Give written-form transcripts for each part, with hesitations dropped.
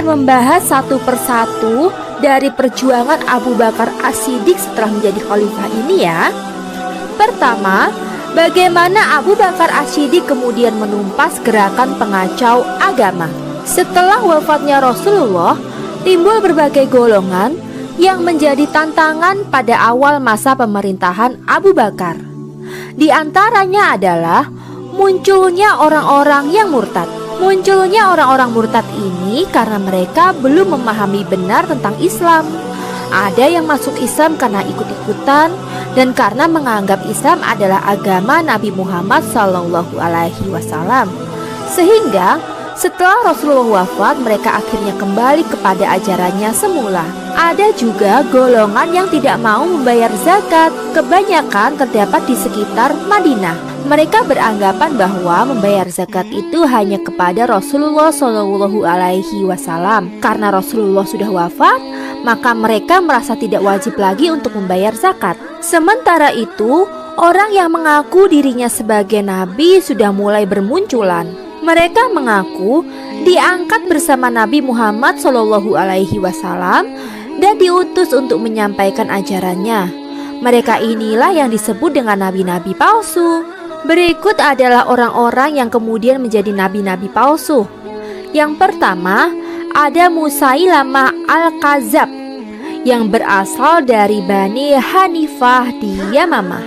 Membahas satu persatu dari perjuangan Abu Bakar As-Siddiq setelah menjadi khalifah ini ya. Pertama, bagaimana Abu Bakar As-Siddiq kemudian menumpas gerakan pengacau agama. Setelah wafatnya Rasulullah, timbul berbagai golongan yang menjadi tantangan pada awal masa pemerintahan Abu Bakar. Di antaranya adalah munculnya orang-orang yang murtad. Munculnya orang-orang murtad ini karena mereka belum memahami benar tentang Islam. Ada yang masuk Islam karena ikut-ikutan dan karena menganggap Islam adalah agama Nabi Muhammad SAW. Sehingga setelah Rasulullah wafat, mereka akhirnya kembali kepada ajarannya semula. Ada juga golongan yang tidak mau membayar zakat. Kebanyakan terdapat di sekitar Madinah. Mereka beranggapan bahwa membayar zakat itu hanya kepada Rasulullah SAW. Karena Rasulullah sudah wafat, maka mereka merasa tidak wajib lagi untuk membayar zakat. Sementara itu, orang yang mengaku dirinya sebagai nabi sudah mulai bermunculan. Mereka mengaku diangkat bersama Nabi Muhammad SAW dan diutus untuk menyampaikan ajarannya. Mereka inilah yang disebut dengan nabi-nabi palsu. Berikut adalah orang-orang yang kemudian menjadi nabi-nabi palsu. Yang pertama, ada Musailamah Al-Kadzab yang berasal dari Bani Hanifah di Yamamah.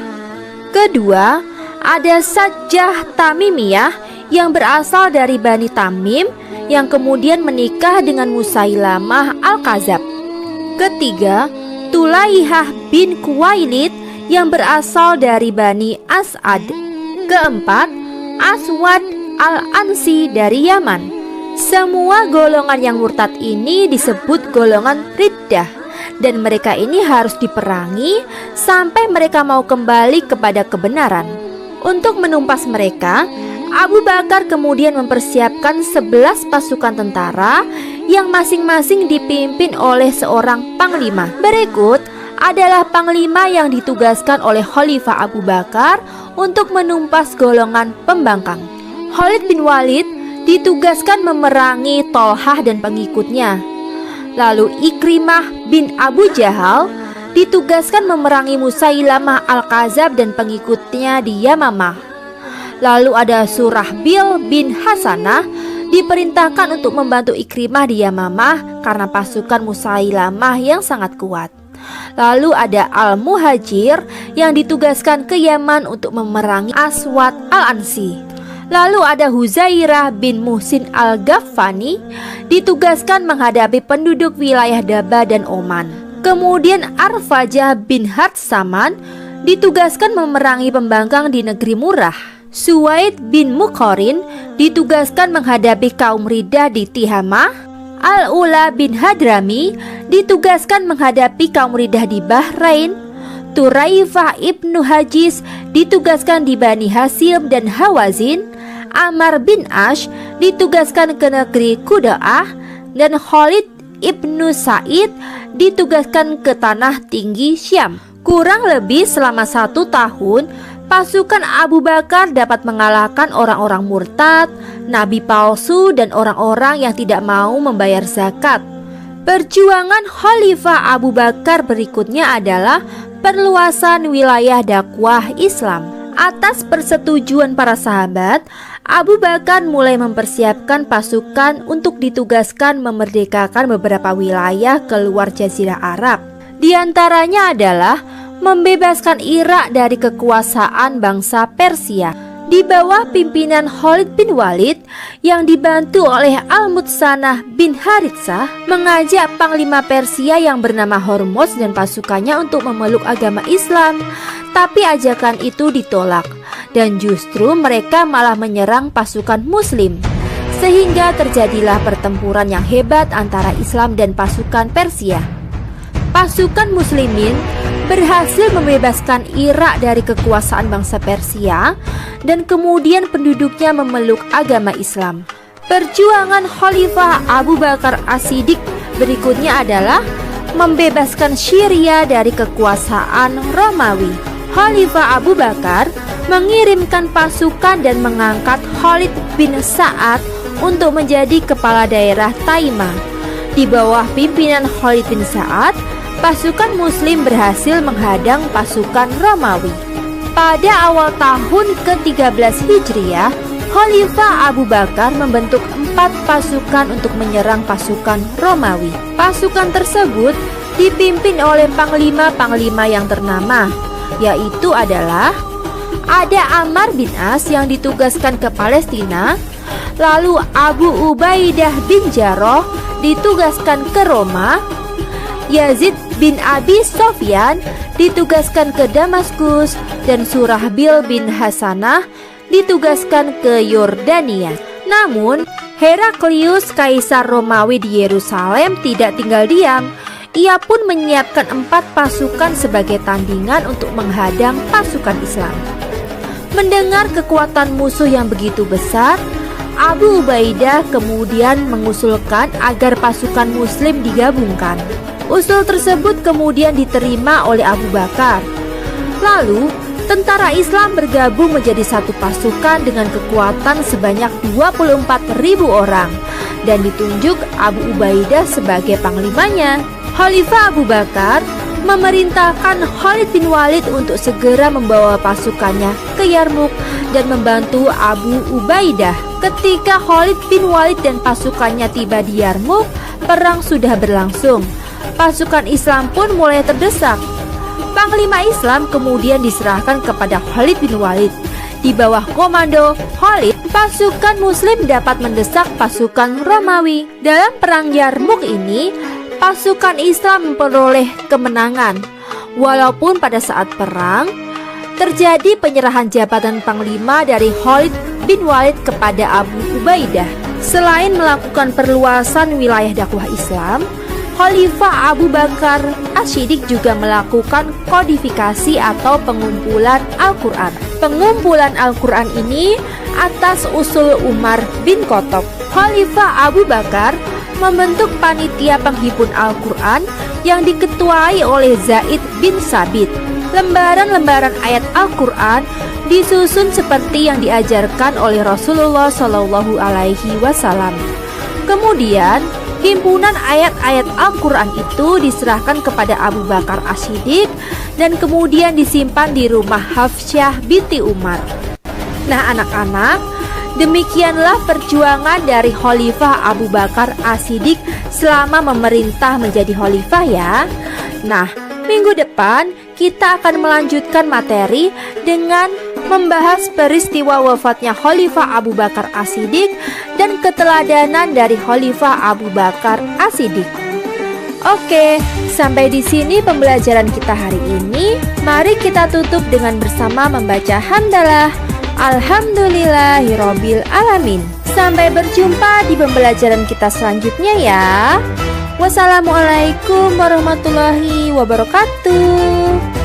Kedua, ada Sajjah Tamimiyah yang berasal dari Bani Tamim yang kemudian menikah dengan Musailamah Al-Kadzab. Ketiga, Tulaihah bin Kuwailid yang berasal dari Bani As'ad. Keempat, Aswad Al-Ansi dari Yaman. Semua golongan yang murtad ini disebut golongan riddah, dan mereka ini harus diperangi sampai mereka mau kembali kepada kebenaran. Untuk menumpas mereka, Abu Bakar kemudian mempersiapkan 11 pasukan tentara yang masing-masing dipimpin oleh seorang panglima. Berikut adalah panglima yang ditugaskan oleh Khalifah Abu Bakar untuk menumpas golongan pembangkang. Khalid bin Walid ditugaskan memerangi Tolhah dan pengikutnya. Lalu Ikrimah bin Abu Jahal ditugaskan memerangi Musailamah Al-Kadzab dan pengikutnya di Yamamah. Lalu ada Surahbil bin Hasanah diperintahkan untuk membantu Ikrimah di Yamamah karena pasukan Musailamah yang sangat kuat. Lalu ada Al-Muhajir yang ditugaskan ke Yaman untuk memerangi Aswad Al-Ansi. Lalu ada Huzairah bin Muhsin Al-Ghaffani ditugaskan menghadapi penduduk wilayah Daba dan Oman. Kemudian Arfajah bin Hartsaman ditugaskan memerangi pembangkang di negeri Murrah. Suwaid bin Mukhorin ditugaskan menghadapi kaum Riddah di Tihamah. Al-Ula bin Hadrami ditugaskan menghadapi kaum Riddah di Bahrain. Turaifah ibnu Hajiz ditugaskan di Bani Hasyim dan Hawazin. Amar bin Ash ditugaskan ke negeri Quda'ah. Dan Khalid ibnu Sa'id ditugaskan ke tanah tinggi Syam. Kurang lebih selama 1 tahun, pasukan Abu Bakar dapat mengalahkan orang-orang murtad, nabi palsu, dan orang-orang yang tidak mau membayar zakat. Perjuangan Khalifah Abu Bakar berikutnya adalah perluasan wilayah dakwah Islam. Atas persetujuan para sahabat, Abu Bakar mulai mempersiapkan pasukan untuk ditugaskan memerdekakan beberapa wilayah keluar Jazirah Arab. Di antaranya adalah membebaskan Irak dari kekuasaan bangsa Persia. Di bawah pimpinan Khalid bin Walid yang dibantu oleh Al-Mutsanah bin Haritsah mengajak panglima Persia yang bernama Hormuz dan pasukannya untuk memeluk agama Islam. Tapi ajakan itu ditolak dan justru mereka malah menyerang pasukan Muslim. Sehingga terjadilah pertempuran yang hebat antara Islam dan pasukan Persia. Pasukan Muslimin berhasil membebaskan Irak dari kekuasaan bangsa Persia dan kemudian penduduknya memeluk agama Islam. Perjuangan Khalifah Abu Bakar As-Siddiq berikutnya adalah membebaskan Syria dari kekuasaan Romawi. Khalifah Abu Bakar mengirimkan pasukan dan mengangkat Khalid bin Sa'ad untuk menjadi kepala daerah Taimah. Di bawah pimpinan Khalid bin Sa'ad, pasukan Muslim berhasil menghadang pasukan Romawi. Pada awal tahun ke-13 Hijriah, Khalifah Abu Bakar membentuk 4 pasukan untuk menyerang pasukan Romawi. Pasukan tersebut dipimpin oleh panglima-panglima yang ternama, yaitu adalah ada Ammar bin As yang ditugaskan ke Palestina, lalu Abu Ubaidah bin Jarrah ditugaskan ke Roma, Yazid bin Abi Sofyan ditugaskan ke Damaskus, dan Surahbil bin Hasanah ditugaskan ke Yordania. Namun, Heraklius, kaisar Romawi di Yerusalem, tidak tinggal diam. Ia pun menyiapkan 4 pasukan sebagai tandingan untuk menghadang pasukan Islam. Mendengar kekuatan musuh yang begitu besar, Abu Ubaidah kemudian mengusulkan agar pasukan Muslim digabungkan. Usul tersebut kemudian diterima oleh Abu Bakar. Lalu, tentara Islam bergabung menjadi satu pasukan dengan kekuatan sebanyak 24.000 orang dan ditunjuk Abu Ubaidah sebagai panglimanya. Khalifah Abu Bakar memerintahkan Khalid bin Walid untuk segera membawa pasukannya ke Yarmuk dan membantu Abu Ubaidah. Ketika Khalid bin Walid dan pasukannya tiba di Yarmuk, perang sudah berlangsung. Pasukan Islam pun mulai terdesak. Panglima Islam kemudian diserahkan kepada Khalid bin Walid. Di bawah komando Khalid, pasukan Muslim dapat mendesak pasukan Romawi. Dalam perang Yarmuk ini, pasukan Islam memperoleh kemenangan. Walaupun pada saat perang terjadi penyerahan jabatan panglima dari Khalid bin Walid kepada Abu Ubaidah. Selain melakukan perluasan wilayah dakwah Islam, Khalifah Abu Bakar As-Siddiq juga melakukan kodifikasi atau pengumpulan Al-Quran. Pengumpulan Al-Quran ini atas usul Umar bin Khattab. Khalifah Abu Bakar membentuk panitia penghimpun Al-Quran yang diketuai oleh Zaid bin Sabit. Lembaran-lembaran ayat Al-Quran disusun seperti yang diajarkan oleh Rasulullah SAW. Kemudian, himpunan ayat-ayat Al-Quran itu diserahkan kepada Abu Bakar As-Siddiq dan kemudian disimpan di rumah Hafsyah binti Umar. Nah anak-anak, demikianlah perjuangan dari Khalifah Abu Bakar As-Siddiq selama memerintah menjadi khalifah ya. Nah, minggu depan kita akan melanjutkan materi dengan membahas peristiwa wafatnya Khalifah Abu Bakar As-Siddiq dan keteladanan dari Khalifah Abu Bakar As-Siddiq. Oke, sampai di sini pembelajaran kita hari ini. Mari kita tutup dengan bersama membaca hamdalah. Alhamdulillahirabbil alamin. Sampai berjumpa di pembelajaran kita selanjutnya ya. Wassalamualaikum warahmatullahi wabarakatuh.